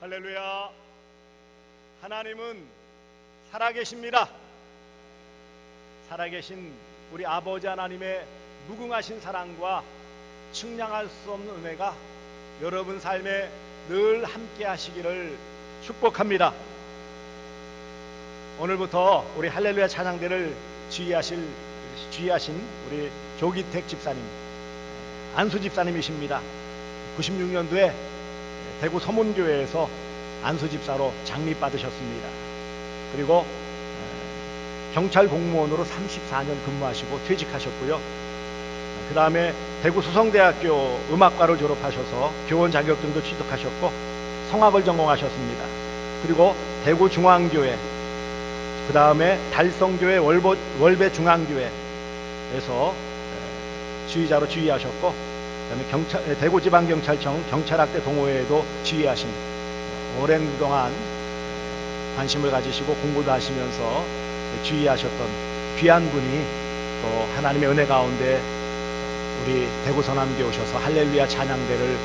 할렐루야. 하나님은 살아계십니다. 살아계신 우리 아버지 하나님의 무궁하신 사랑과 측량할 수 없는 은혜가 여러분 삶에 늘 함께 하시기를 축복합니다. 오늘부터 우리 할렐루야 찬양대를 지휘하신 우리 조기택 집사님, 안수 집사님이십니다. 96년도에 대구 서문교회에서 안수 집사로 장립받으셨습니다. 그리고 경찰 공무원으로 34년 근무하시고 퇴직하셨고요. 그 다음에 대구 수성대학교 음악과를 졸업하셔서 교원 자격증도 취득하셨고 성악을 전공하셨습니다. 그리고 대구 중앙교회, 그 다음에 달성교회 월배 중앙교회에서 지휘자로 지휘하셨고, 그 다음에 대구지방경찰청 경찰학대 동호회에도 지휘하신, 오랜 동안 관심을 가지시고 공부도 하시면서 지휘하셨던 귀한 분이 또 하나님의 은혜 가운데 우리 대구 서남교에 오셔서 할렐루야 찬양대를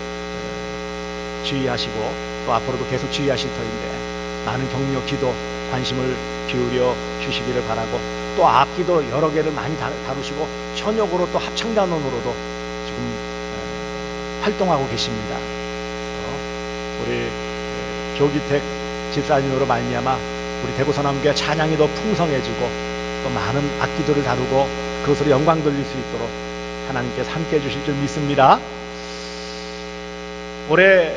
지휘하시고 또 앞으로도 계속 지휘하실 터인데, 많은 격려, 기도, 관심을 기울여 주시기를 바라고, 또 악기도 여러 개를 많이 다루시고 현역으로 또 합창단원으로도 지금 활동하고 계십니다. 우리 조기택 집사님으로 말미암아 우리 대구 서남교회 찬양이 더 풍성해지고 또 많은 악기들을 다루고 그것으로 영광 돌릴 수 있도록 하나님께서 함께 해주실 줄 믿습니다. 올해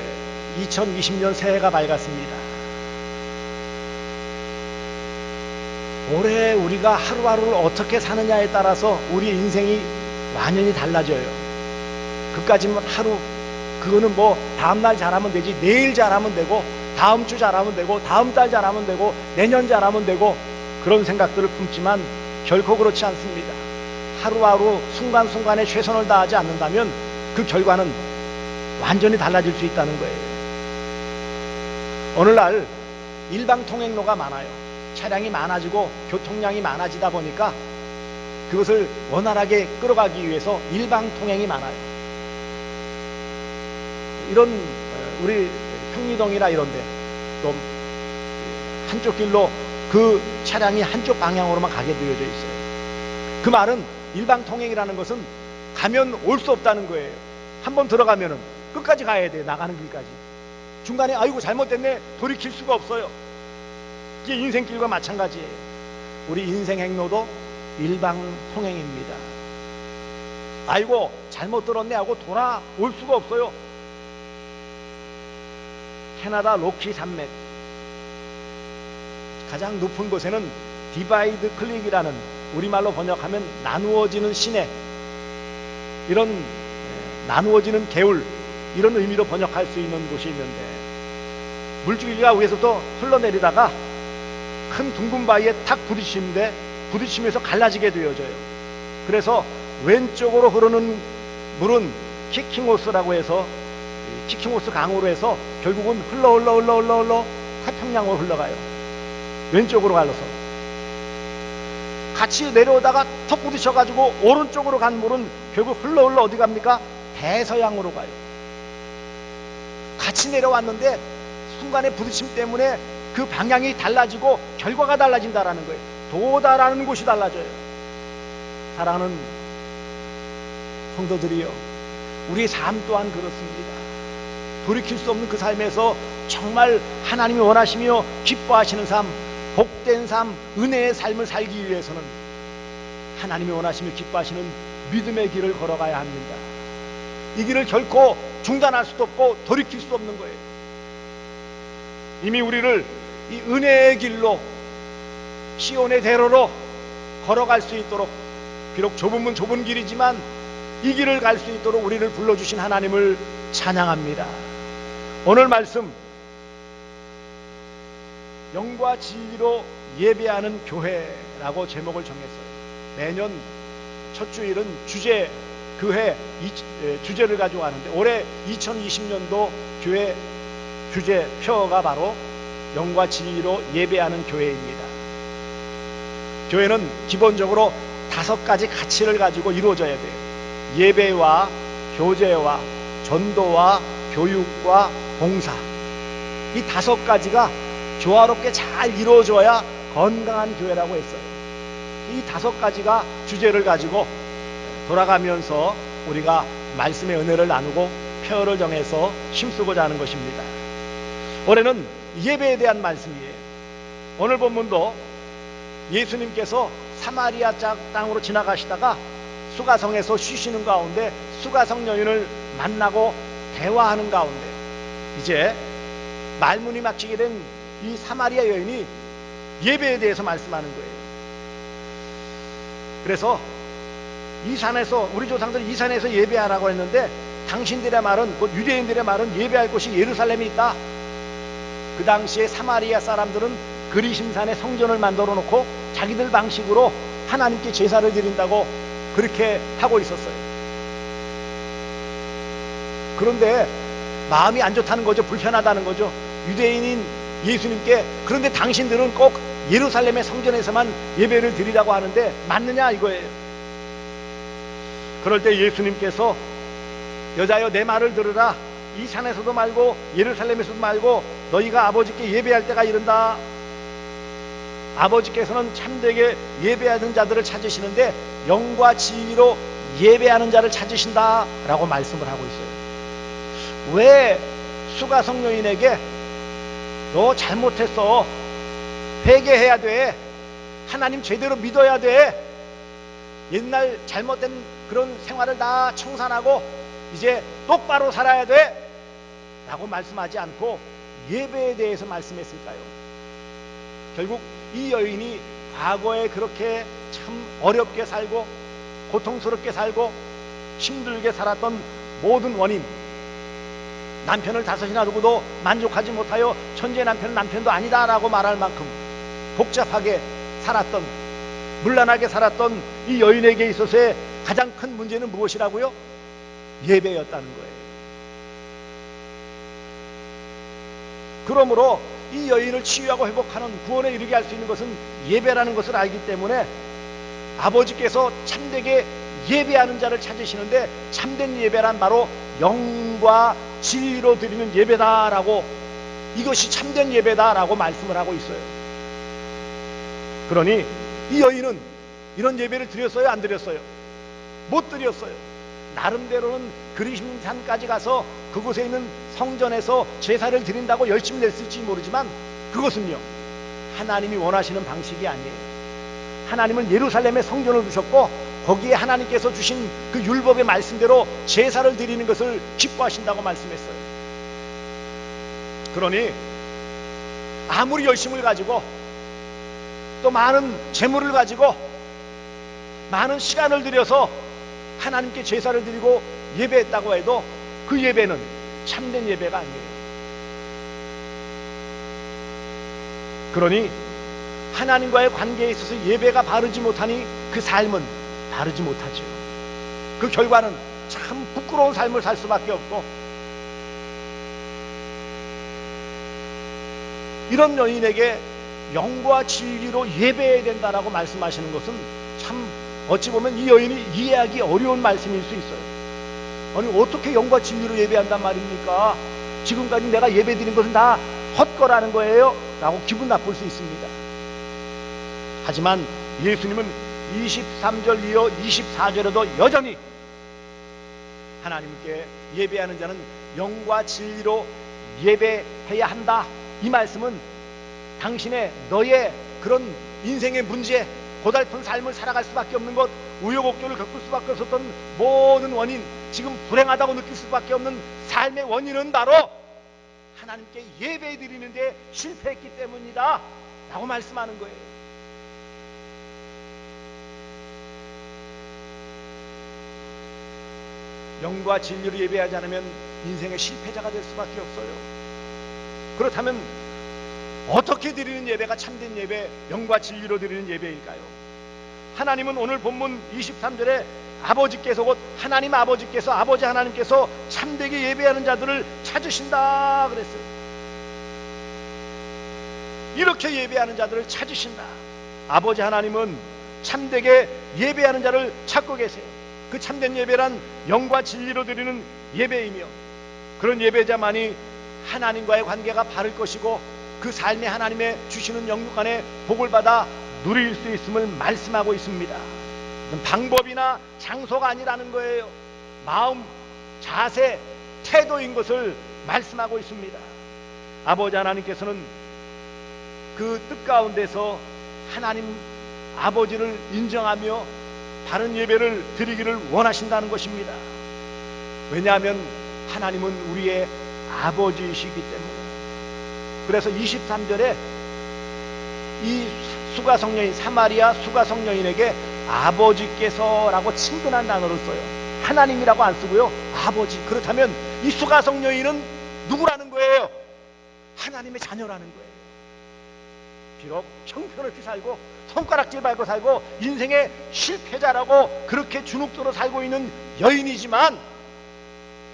2020년 새해가 밝았습니다. 올해 우리가 하루하루를 어떻게 사느냐에 따라서 우리 인생이 완전히 달라져요. 그까지만 하루, 그거는 뭐 다음날 잘하면 되지, 내일 잘하면 되고 다음 주 잘하면 되고 다음 달 잘하면 되고 내년 잘하면 되고, 그런 생각들을 품지만 결코 그렇지 않습니다. 하루하루 순간순간에 최선을 다하지 않는다면 그 결과는 완전히 달라질 수 있다는 거예요. 오늘날 일방통행로가 많아요. 차량이 많아지고 교통량이 많아지다 보니까 그것을 원활하게 끌어가기 위해서 일방통행이 많아요. 이런 우리 평리동이나 이런데 또 한쪽 길로 그 차량이 한쪽 방향으로만 가게 되어져 있어요. 그 말은 일방통행이라는 것은 가면 올 수 없다는 거예요. 한번 들어가면은 끝까지 가야 돼요. 나가는 길까지. 중간에 아이고 잘못됐네 돌이킬 수가 없어요. 이게 인생길과 마찬가지예요. 우리 인생 행로도 일방통행입니다. 아이고 잘못 들었네 하고 돌아올 수가 없어요. 캐나다 로키 산맥 가장 높은 곳에는 디바이드 클릭이라는, 우리말로 번역하면 나누어지는 시내, 이런 나누어지는 개울, 이런 의미로 번역할 수 있는 곳이 있는데, 물줄기가 위에서부터 흘러내리다가 큰 둥근 바위에 탁 부딪히면서 갈라지게 되어져요. 그래서 왼쪽으로 흐르는 물은 키킹호스라고 해서, 키킹호스 강으로 해서 결국은 흘러 태평양으로 흘러가요. 왼쪽으로 갈라서 같이 내려오다가 턱 부딪혀가지고 오른쪽으로 간 물은 결국 흘러 어디 갑니까? 대서양으로 가요. 같이 내려왔는데 순간의 부딪힘 때문에 그 방향이 달라지고 결과가 달라진다라는 거예요. 도달하는 곳이 달라져요. 사랑하는 성도들이요, 우리의 삶 또한 그렇습니다. 돌이킬 수 없는 그 삶에서 정말 하나님이 원하시며 기뻐하시는 삶, 복된 삶, 은혜의 삶을 살기 위해서는 하나님이 원하시며 기뻐하시는 믿음의 길을 걸어가야 합니다. 이 길을 결코 중단할 수도 없고 돌이킬 수 없는 거예요. 이미 우리를 이 은혜의 길로, 시온의 대로로 걸어갈 수 있도록, 비록 좁으면 좁은 길이지만 이 길을 갈 수 있도록 우리를 불러주신 하나님을 찬양합니다. 오늘 말씀, 영과 진리로 예배하는 교회라고 제목을 정했어요. 매년 첫 주일은 주제, 그 해 주제를 가지고 하는데, 올해 2020년도 교회 주제표가 바로 영과 진리로 예배하는 교회입니다. 교회는 기본적으로 5가지 가치를 가지고 이루어져야 돼요. 예배와 교제와 전도와 교육과 봉사, 이 5가지가 조화롭게 잘 이루어져야 건강한 교회라고 했어요. 이 5가지가 주제를 가지고 돌아가면서 우리가 말씀의 은혜를 나누고 표를 정해서 힘쓰고자 하는 것입니다. 올해는 예배에 대한 말씀이에요. 오늘 본문도 예수님께서 사마리아 땅으로 지나가시다가 수가성에서 쉬시는 가운데 수가성 여인을 만나고 대화하는 가운데 이제 말문이 막히게 된 이 사마리아 여인이 예배에 대해서 말씀하는 거예요. 그래서 이 산에서, 우리 조상들이 이 산에서 예배하라고 했는데 당신들의 말은, 곧 유대인들의 말은 예배할 곳이 예루살렘에 있다. 그 당시에 사마리아 사람들은 그리심산에 성전을 만들어 놓고 자기들 방식으로 하나님께 제사를 드린다고 그렇게 하고 있었어요. 그런데 마음이 안 좋다는 거죠. 불편하다는 거죠. 유대인인 예수님께, 그런데 당신들은 꼭 예루살렘의 성전에서만 예배를 드리라고 하는데 맞느냐 이거예요. 그럴 때 예수님께서 여자여 내 말을 들으라. 이 산에서도 말고 예루살렘에서도 말고 너희가 아버지께 예배할 때가 이른다. 아버지께서는 참되게 예배하는 자들을 찾으시는데 영과 진리로 예배하는 자를 찾으신다 라고 말씀을 하고 있어요. 왜 수가성 여인에게 너 잘못했어, 회개해야 돼, 하나님 제대로 믿어야 돼, 옛날 잘못된 그런 생활을 다 청산하고 이제 똑바로 살아야 돼 라고 말씀하지 않고 예배에 대해서 말씀했을까요? 결국 이 여인이 과거에 그렇게 참 어렵게 살고 고통스럽게 살고 힘들게 살았던 모든 원인, 남편을 5이나 두고도 만족하지 못하여 천재 남편은 남편도 아니다 라고 말할 만큼 복잡하게 살았던, 문란하게 살았던 이 여인에게 있어서의 가장 큰 문제는 무엇이라고요? 예배였다는 거예요. 그러므로 이 여인을 치유하고 회복하는, 구원에 이르게 할 수 있는 것은 예배라는 것을 알기 때문에 아버지께서 참되게 예배하는 자를 찾으시는데 참된 예배란 바로 영과 진리로 드리는 예배다라고, 이것이 참된 예배다라고 말씀을 하고 있어요. 그러니 이 여인은 이런 예배를 드렸어요? 안 드렸어요? 못 드렸어요. 나름대로는 그리심산까지 가서 그곳에 있는 성전에서 제사를 드린다고 열심히 냈을지 모르지만 그것은요, 하나님이 원하시는 방식이 아니에요. 하나님은 예루살렘에 성전을 두셨고 거기에 하나님께서 주신 그 율법의 말씀대로 제사를 드리는 것을 기뻐하신다고 말씀했어요. 그러니 아무리 열심을 가지고 또 많은 재물을 가지고 많은 시간을 들여서 하나님께 제사를 드리고 예배했다고 해도 그 예배는 참된 예배가 아니에요. 그러니 하나님과의 관계에 있어서 예배가 바르지 못하니 그 삶은 바르지 못하죠. 그 결과는 참 부끄러운 삶을 살 수밖에 없고, 이런 여인에게 영과 진리로 예배해야 된다라고 말씀하시는 것은 참 어찌 보면 이 여인이 이해하기 어려운 말씀일 수 있어요. 아니 어떻게 영과 진리로 예배한단 말입니까? 지금까지 내가 예배드린 것은 다 헛거라는 거예요? 라고 기분 나쁠 수 있습니다. 하지만 예수님은 23절 이어 24절에도 여전히 하나님께 예배하는 자는 영과 진리로 예배해야 한다, 이 말씀은 당신의, 너의 그런 인생의 문제, 고달픈 삶을 살아갈 수밖에 없는 것, 우여곡절을 겪을 수밖에 없었던 모든 원인, 지금 불행하다고 느낄 수밖에 없는 삶의 원인은 바로 하나님께 예배 드리는데 실패했기 때문이다 라고 말씀하는 거예요. 영과 진리로 예배하지 않으면 인생의 실패자가 될 수밖에 없어요. 그렇다면 어떻게 드리는 예배가 참된 예배, 영과 진리로 드리는 예배일까요? 하나님은 오늘 본문 23절에 아버지께서, 곧 하나님 아버지께서, 아버지 하나님께서 참되게 예배하는 자들을 찾으신다 그랬어요. 이렇게 예배하는 자들을 찾으신다. 아버지 하나님은 참되게 예배하는 자를 찾고 계세요. 그 참된 예배란 영과 진리로 드리는 예배이며, 그런 예배자만이 하나님과의 관계가 바를 것이고 그 삶에 하나님의 주시는 영육 안에 복을 받아 누릴 수 있음을 말씀하고 있습니다. 방법이나 장소가 아니라는 거예요. 마음, 자세, 태도인 것을 말씀하고 있습니다. 아버지 하나님께서는 그 뜻 가운데서 하나님 아버지를 인정하며 바른 예배를 드리기를 원하신다는 것입니다. 왜냐하면 하나님은 우리의 아버지이시기 때문에. 그래서 23절에 이 수가성녀인, 사마리아 수가성녀인에게 아버지께서라고 친근한 단어를 써요. 하나님이라고 안 쓰고요, 아버지. 그렇다면 이 수가성녀인은 누구라는 거예요? 하나님의 자녀라는 거예요. 비록 형편없이 살고 손가락질 밟고 살고 인생의 실패자라고 그렇게 주눅들어 살고 있는 여인이지만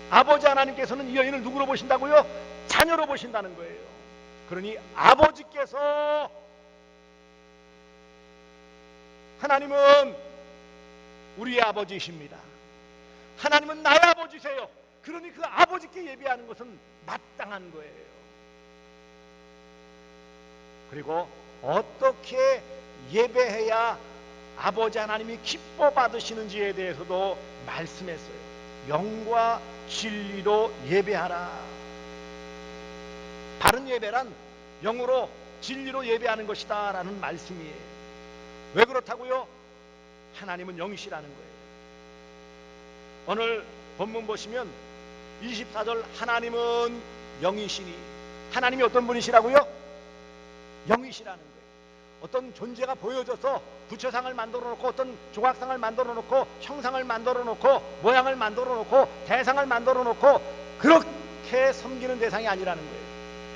아버지 하나님께서는 이 여인을 누구로 보신다고요? 자녀로 보신다는 거예요. 그러니 아버지께서, 하나님은 우리의 아버지이십니다. 하나님은 나의 아버지세요. 그러니 그 아버지께 예배하는 것은 마땅한 거예요. 그리고 어떻게 예배해야 아버지 하나님이 기뻐 받으시는지에 대해서도 말씀했어요. 영과 진리로 예배하라. 바른 예배란 영으로 진리로 예배하는 것이다 라는 말씀이에요. 왜 그렇다고요? 하나님은 영이시라는 거예요. 오늘 본문 보시면 24절, 하나님은 영이시니, 하나님이 어떤 분이시라고요? 영이시라는 거예요. 어떤 존재가 보여져서 부처상을 만들어 놓고 어떤 조각상을 만들어 놓고 형상을 만들어 놓고 모양을 만들어 놓고 대상을 만들어 놓고 그렇게 섬기는 대상이 아니라는 거예요.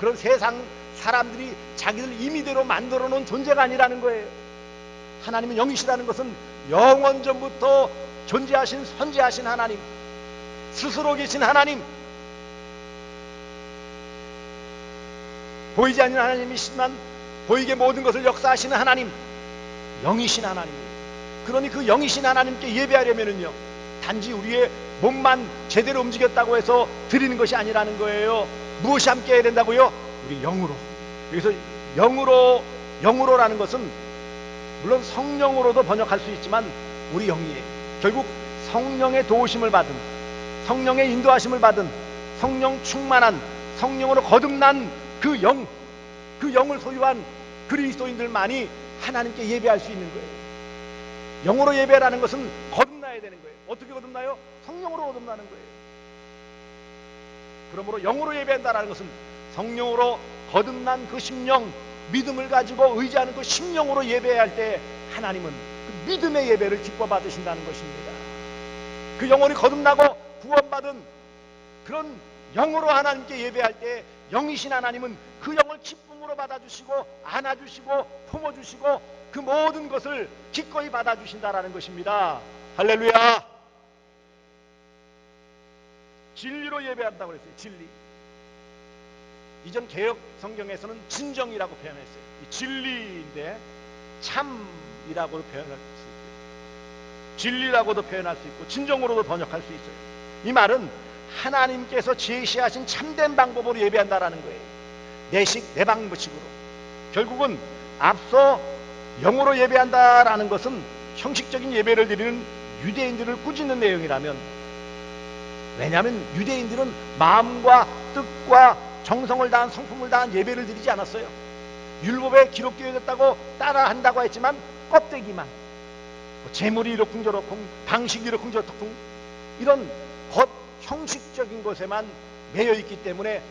그런 세상 사람들이 자기들 임의대로 만들어 놓은 존재가 아니라는 거예요. 하나님은 영이시라는 것은 영원 전부터 존재하신 선지하신 하나님, 스스로 계신 하나님, 보이지 않는 하나님이시지만 보이게 모든 것을 역사하시는 하나님, 영이신 하나님이에요. 그러니 그 영이신 하나님께 예배하려면은요, 단지 우리의 몸만 제대로 움직였다고 해서 드리는 것이 아니라는 거예요. 무엇이 함께 해야 된다고요? 우리 영으로. 그래서 영으로라는 것은 물론 성령으로도 번역할 수 있지만 우리 영이에요. 결국 성령의 도우심을 받은, 성령의 인도하심을 받은, 성령 충만한, 성령으로 거듭난 그 영, 그 영을 소유한 그리스도인들만이 하나님께 예배할 수 있는 거예요. 영으로 예배라는 것은 거듭나야 되는 거예요. 어떻게 거듭나요? 성령으로 거듭나는 거예요. 그러므로 영으로 예배한다는 것은 성령으로 거듭난 그 심령, 믿음을 가지고 의지하는 그 심령으로 예배해야 할 때 하나님은 그 믿음의 예배를 기뻐 받으신다는 것입니다. 그 영혼이 거듭나고 구원받은 그런 영으로 하나님께 예배할 때 영이신 하나님은 그 영을 기쁨으로 받아주시고 안아주시고 품어주시고 그 모든 것을 기꺼이 받아주신다라는 것입니다. 할렐루야. 진리로 예배한다고 그랬어요. 진리. 이전 개역 성경에서는 진정이라고 표현했어요. 진리인데 참이라고도 표현할 수 있고요, 진리라고도 표현할 수 있고 진정으로도 번역할 수 있어요. 이 말은 하나님께서 제시하신 참된 방법으로 예배한다라는 거예요. 내식 내방식으로. 결국은 앞서 영으로 예배한다라는 것은 형식적인 예배를 드리는 유대인들을 꾸짖는 내용이라면, 왜냐하면 유대인들은 마음과 뜻과 정성을 다한 성품을 다한 예배를 드리지 않았어요. 율법에 기록되어 있다고 따라한다고 했지만 껍데기만, 재물이 이러쿵저러쿵, 방식이 이러쿵저러쿵, 이런 겉 형식적인 것에만 매여 있기 때문에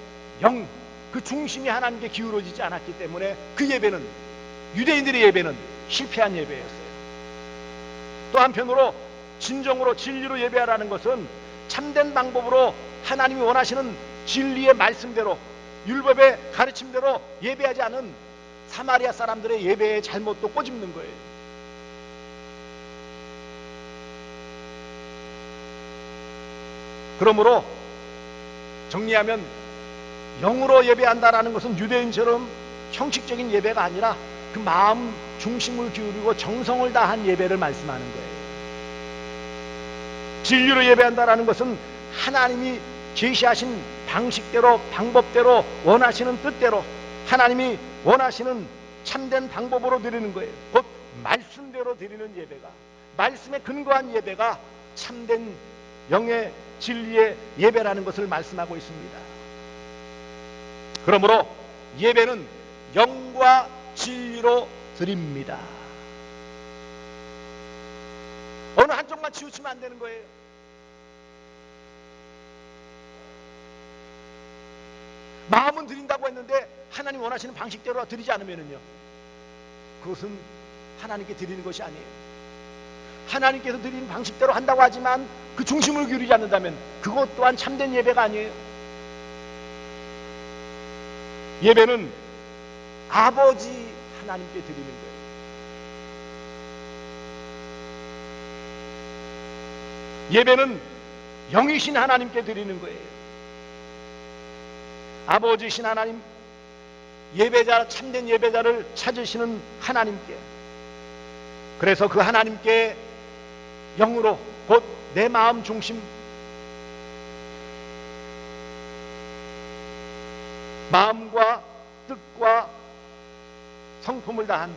영, 그 중심이 하나님께 기울어지지 않았기 때문에 그 예배는, 유대인들의 예배는 실패한 예배였어요. 또 한편으로 진정으로 진리로 예배하라는 것은 참된 방법으로 하나님이 원하시는 진리의 말씀대로, 율법의 가르침대로 예배하지 않은 사마리아 사람들의 예배의 잘못도 꼬집는 거예요. 그러므로 정리하면 영으로 예배한다라는 것은 유대인처럼 형식적인 예배가 아니라 그 마음 중심을 기울이고 정성을 다한 예배를 말씀하는 거예요. 진리로 예배한다라는 것은 하나님이 제시하신 방식대로, 방법대로, 원하시는 뜻대로, 하나님이 원하시는 참된 방법으로 드리는 거예요. 곧 말씀대로 드리는 예배가, 말씀에 근거한 예배가 참된 영의 진리의 예배라는 것을 말씀하고 있습니다. 그러므로 예배는 영과 진리로 드립니다. 어느 한쪽만 치우치면 안 되는 거예요. 마음은 드린다고 했는데 하나님 원하시는 방식대로 드리지 않으면요, 그것은 하나님께 드리는 것이 아니에요. 하나님께서 드리는 방식대로 한다고 하지만 그 중심을 기울이지 않는다면 그것 또한 참된 예배가 아니에요. 예배는 아버지 하나님께 드리는 거예요. 예배는 영이신 하나님께 드리는 거예요. 아버지신 하나님, 예배자, 참된 예배자를 찾으시는 하나님께, 그래서 그 하나님께 영으로, 곧 내 마음 중심, 마음과 뜻과 성품을 다한,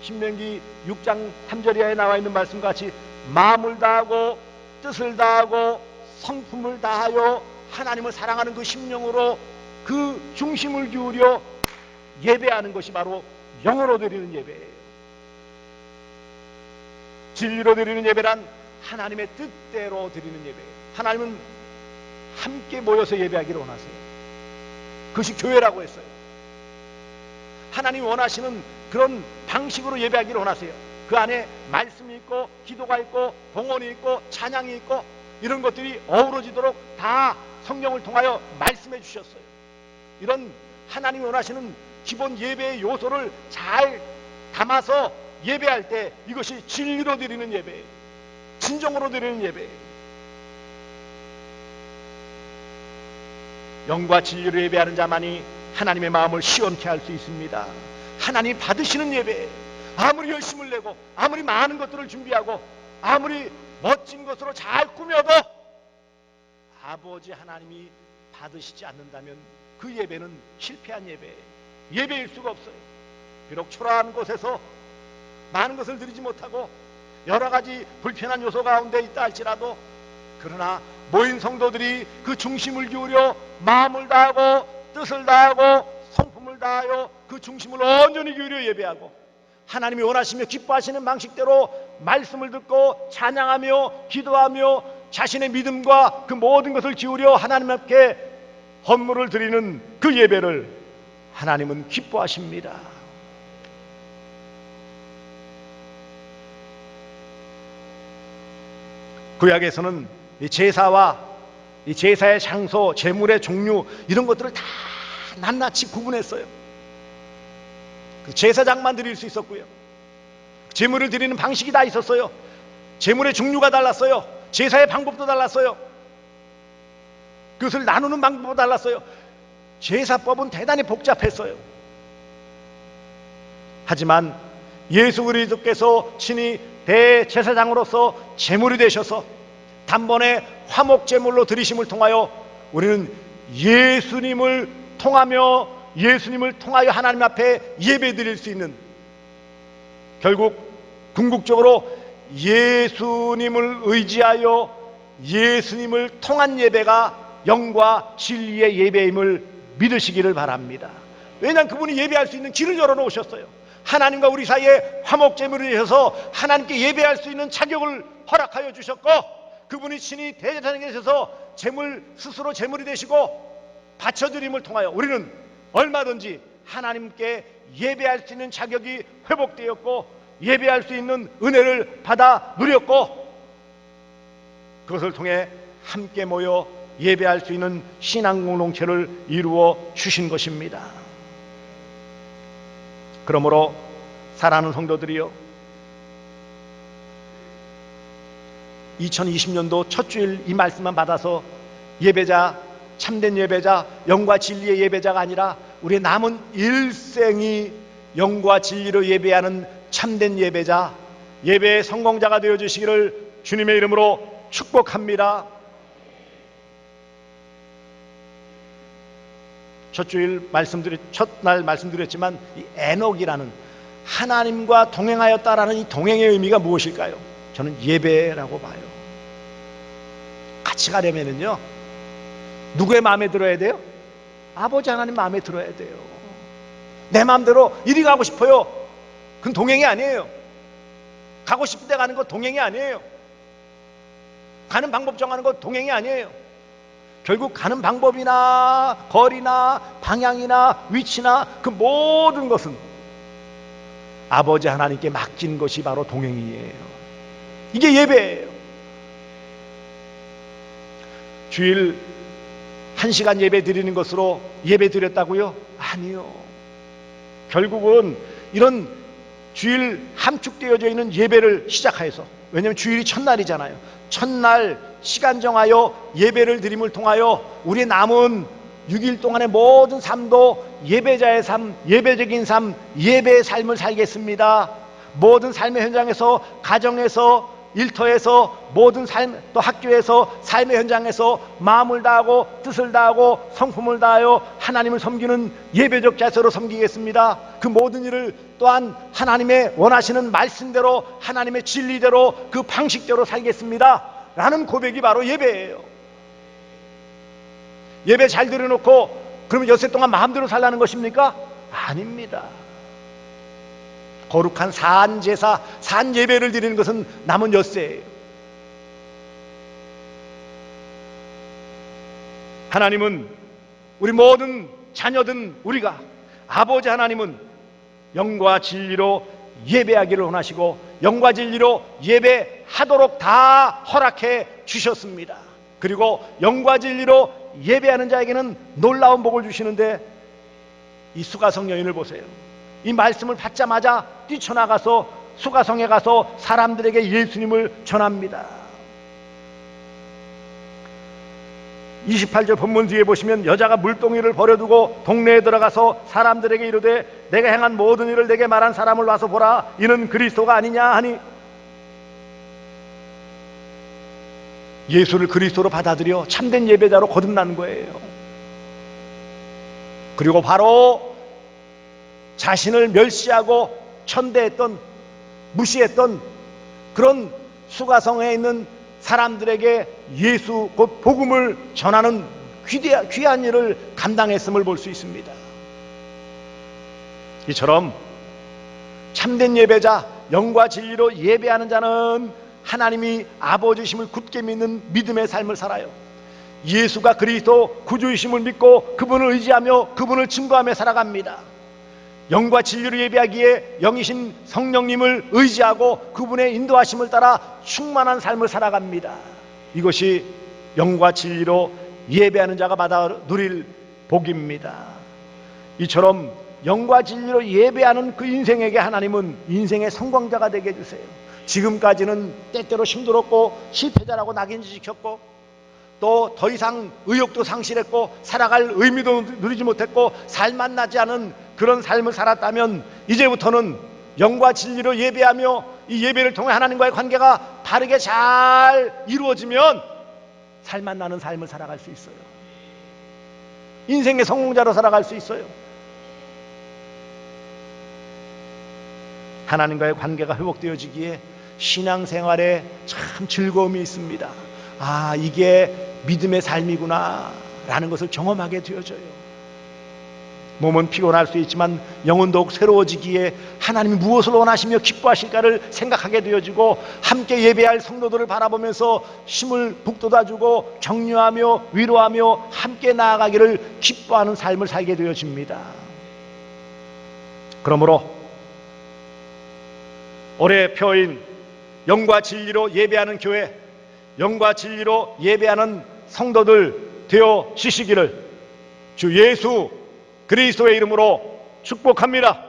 신명기 6장 3절에 나와 있는 말씀과 같이 마음을 다하고 뜻을 다하고 성품을 다하여 하나님을 사랑하는 그 심령으로 그 중심을 기울여 예배하는 것이 바로 영으로 드리는 예배예요. 진리로 드리는 예배란 하나님의 뜻대로 드리는 예배예요. 하나님은 함께 모여서 예배하기를 원하세요. 그것이 교회라고 했어요. 하나님이 원하시는 그런 방식으로 예배하기를 원하세요. 그 안에 말씀이 있고 기도가 있고 봉헌이 있고 찬양이 있고 이런 것들이 어우러지도록 다 성경을 통하여 말씀해 주셨어요. 이런 하나님이 원하시는 기본 예배의 요소를 잘 담아서 예배할 때 이것이 진리로 드리는 예배예요. 진정으로 드리는 예배예요. 영과 진리로 예배하는 자만이 하나님의 마음을 시원케 할 수 있습니다. 하나님 받으시는 예배예요. 아무리 열심을 내고 아무리 많은 것들을 준비하고 아무리 멋진 것으로 잘 꾸며도 아버지 하나님이 받으시지 않는다면 그 예배는 실패한 예배예요. 예배일 수가 없어요. 비록 초라한 곳에서 많은 것을 드리지 못하고 여러 가지 불편한 요소 가운데 있다 할지라도, 그러나 모인 성도들이 그 중심을 기울여 마음을 다하고 뜻을 다하고 성품을 다하여 그 중심을 온전히 기울여 예배하고 하나님이 원하시며 기뻐하시는 방식대로 말씀을 듣고 찬양하며 기도하며 자신의 믿음과 그 모든 것을 기울여 하나님 앞에 헌물을 드리는 그 예배를 하나님은 기뻐하십니다. 구약에서는 이 제사와 이 제사의 장소, 제물의 종류 이런 것들을 다 낱낱이 구분했어요. 제사장만 드릴 수 있었고요. 제물을 드리는 방식이 다 있었어요. 제물의 종류가 달랐어요. 제사의 방법도 달랐어요. 그것을 나누는 방법도 달랐어요. 제사법은 대단히 복잡했어요. 하지만 예수 그리스도께서 친히 대제사장으로서 제물이 되셔서 단번에 화목 제물로 드리심을 통하여 우리는 예수님을 통하여 하나님 앞에 예배드릴 수 있는, 결국 궁극적으로 예수님을 의지하여 예수님을 통한 예배가 영과 진리의 예배임을 믿으시기를 바랍니다. 왜냐하면 그분이 예배할 수 있는 길을 열어놓으셨어요. 하나님과 우리 사이에 화목제물이 되셔서 하나님께 예배할 수 있는 자격을 허락하여 주셨고, 그분이 친히 대제사장이 되셔서 스스로 제물이 되시고 바쳐드림을 통하여 우리는 얼마든지 하나님께 예배할 수 있는 자격이 회복되었고 예배할 수 있는 은혜를 받아 누렸고, 그것을 통해 함께 모여 예배할 수 있는 신앙 공동체를 이루어 주신 것입니다. 그러므로 사랑하는 성도들이여, 2020년도 첫 주일 이 말씀만 받아서 예배자, 참된 예배자, 영과 진리의 예배자가 아니라 우리의 남은 일생이 영과 진리로 예배하는 참된 예배자, 예배의 성공자가 되어 주시기를 주님의 이름으로 축복합니다. 첫날 말씀드렸지만 이 에녹이라는 하나님과 동행하였다라는 이 동행의 의미가 무엇일까요? 저는 예배라고 봐요. 같이 가려면은요, 누구의 마음에 들어야 돼요? 아버지 하나님 마음에 들어야 돼요. 내 마음대로 이리 가고 싶어요. 그건 동행이 아니에요. 가고 싶은 데 가는 거 동행이 아니에요. 가는 방법 정하는 거 동행이 아니에요. 결국 가는 방법이나 거리나 방향이나 위치나 그 모든 것은 아버지 하나님께 맡긴 것이 바로 동행이에요. 이게 예배예요. 주일 1시간 예배 드리는 것으로 예배 드렸다고요? 아니요. 결국은 이런 주일 함축되어져 있는 예배를 시작해서, 왜냐하면 주일이 첫날이잖아요. 첫날 시간 정하여 예배를 드림을 통하여 우리 남은 6일 동안의 모든 삶도 예배자의 삶, 예배적인 삶, 예배의 삶을 살겠습니다. 모든 삶의 현장에서, 가정에서, 일터에서, 모든 삶, 또 학교에서, 삶의 현장에서 마음을 다하고 뜻을 다하고 성품을 다하여 하나님을 섬기는 예배적 자세로 섬기겠습니다. 그 모든 일을 또한 하나님의 원하시는 말씀대로, 하나님의 진리대로, 그 방식대로 살겠습니다 라는 고백이 바로 예배예요. 예배 잘 드려놓고 그러면 엿새 동안 마음대로 살라는 것입니까? 아닙니다. 거룩한 산제사, 산예배를 드리는 것은 남은 엿새예요. 하나님은 우리 모든 자녀든 우리가, 아버지 하나님은 영과 진리로 예배하기를 원하시고 영과 진리로 예배하도록 다 허락해 주셨습니다. 그리고 영과 진리로 예배하는 자에게는 놀라운 복을 주시는데, 이 수가성 여인을 보세요. 이 말씀을 받자마자 뛰쳐나가서 수가성에 가서 사람들에게 예수님을 전합니다. 28절 본문 뒤에 보시면 여자가 물동이를 버려두고 동네에 들어가서 사람들에게 이르되 내가 행한 모든 일을 내게 말한 사람을 와서 보라, 이는 그리스도가 아니냐 하니, 예수를 그리스도로 받아들여 참된 예배자로 거듭난 거예요. 그리고 바로 자신을 멸시하고 천대했던, 무시했던 그런 수가성에 있는 사람들에게 예수 곧 복음을 전하는 귀한 일을 감당했음을 볼 수 있습니다. 이처럼 참된 예배자, 영과 진리로 예배하는 자는 하나님이 아버지심을 굳게 믿는 믿음의 삶을 살아요. 예수가 그리스도 구주이심을 믿고 그분을 의지하며 그분을 증거하며 살아갑니다. 영과 진리로 예배하기에 영이신 성령님을 의지하고 그분의 인도하심을 따라 충만한 삶을 살아갑니다. 이것이 영과 진리로 예배하는 자가 받아 누릴 복입니다. 이처럼 영과 진리로 예배하는 그 인생에게 하나님은 인생의 성공자가 되게 해주세요. 지금까지는 때때로 힘들었고 실패자라고 낙인지켰고 또 더 이상 의욕도 상실했고 살아갈 의미도 누리지 못했고 살맛 나지 않은 그런 삶을 살았다면, 이제부터는 영과 진리로 예배하며 이 예배를 통해 하나님과의 관계가 바르게 잘 이루어지면 살맛 나는 삶을 살아갈 수 있어요. 인생의 성공자로 살아갈 수 있어요. 하나님과의 관계가 회복되어지기에 신앙생활에 참 즐거움이 있습니다. 아, 이게 믿음의 삶이구나 라는 것을 경험하게 되어져요. 몸은 피곤할 수 있지만 영은 더욱 새로워지기에 하나님이 무엇을 원하시며 기뻐하실까를 생각하게 되어지고, 함께 예배할 성도들을 바라보면서 힘을 북돋아주고 격려하며 위로하며 함께 나아가기를 기뻐하는 삶을 살게 되어집니다. 그러므로 올해 표인 영과 진리로 예배하는 교회, 영과 진리로 예배하는 성도들 되어 주시기를 주 예수 그리스도의 이름으로 축복합니다.